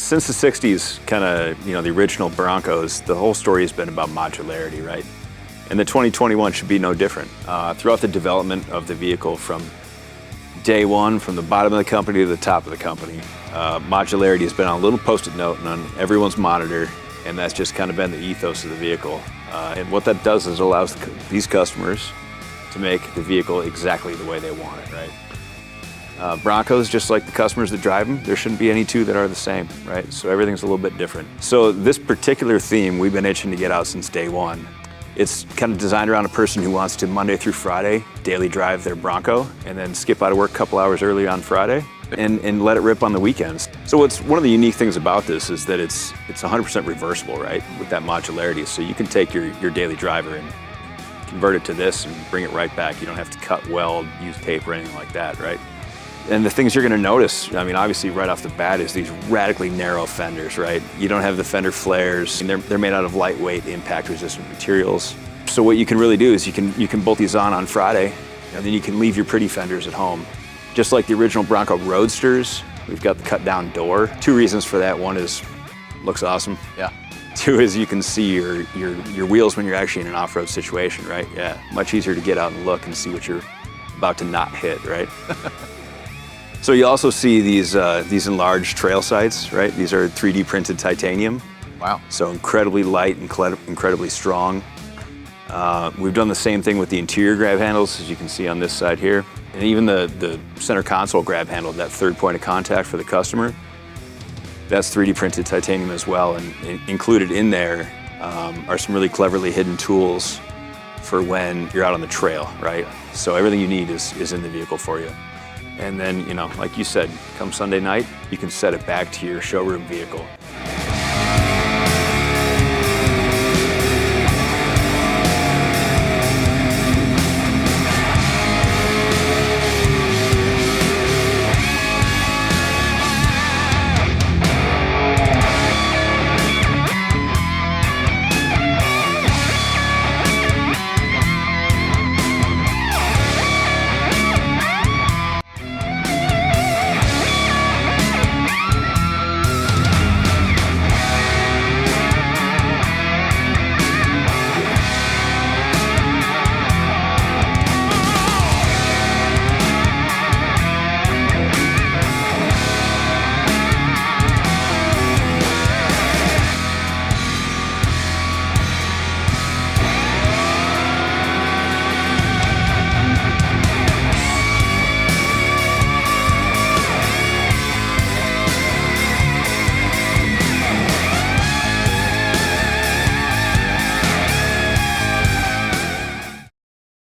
Since the 60s, kind of, the original Broncos, the whole story has been about modularity, right? And the 2021 should be no different. Throughout the development of the vehicle from day one, from the bottom of the company to the top of the company, modularity has been on a little post-it note and on everyone's monitor, and that's just kind of been the ethos of the vehicle. And what that does is it allows these customers to make the vehicle exactly the way they want it, right? Broncos, just like the customers that drive them, there shouldn't be any two that are the same, right? So everything's a little bit different. So this particular theme we've been itching to get out since day one. It's kind of designed around a person who wants to Monday through Friday daily drive their Bronco and then skip out of work a couple hours early on Friday and let it rip on the weekends. So one of the unique things about this is that it's 100% reversible, right? With that modularity. So you can take your daily driver and convert it to this and bring it right back. You don't have to cut, weld, use tape or anything like that, right? And the things you're going to notice, obviously right off the bat, is these radically narrow fenders, right? You don't have the fender flares, and they're made out of lightweight, impact-resistant materials. So what you can really do is you can bolt these on Friday, and then you can leave your pretty fenders at home. Just like the original Bronco Roadsters, we've got the cut-down door. Two reasons for that. One is, looks awesome. Yeah. Two is you can see your wheels when you're actually in an off-road situation, right? Yeah, much easier to get out and look and see what you're about to not hit, right? So you also see these enlarged trail sights, right? These are 3D printed titanium. Wow. So incredibly light and incredibly strong. We've done the same thing with the interior grab handles, as you can see on this side here. And even the center console grab handle, that third point of contact for the customer, that's 3D printed titanium as well. And included in there are some really cleverly hidden tools for when you're out on the trail, right? So everything you need is in the vehicle for you. And then, like you said, come Sunday night, you can set it back to your showroom vehicle.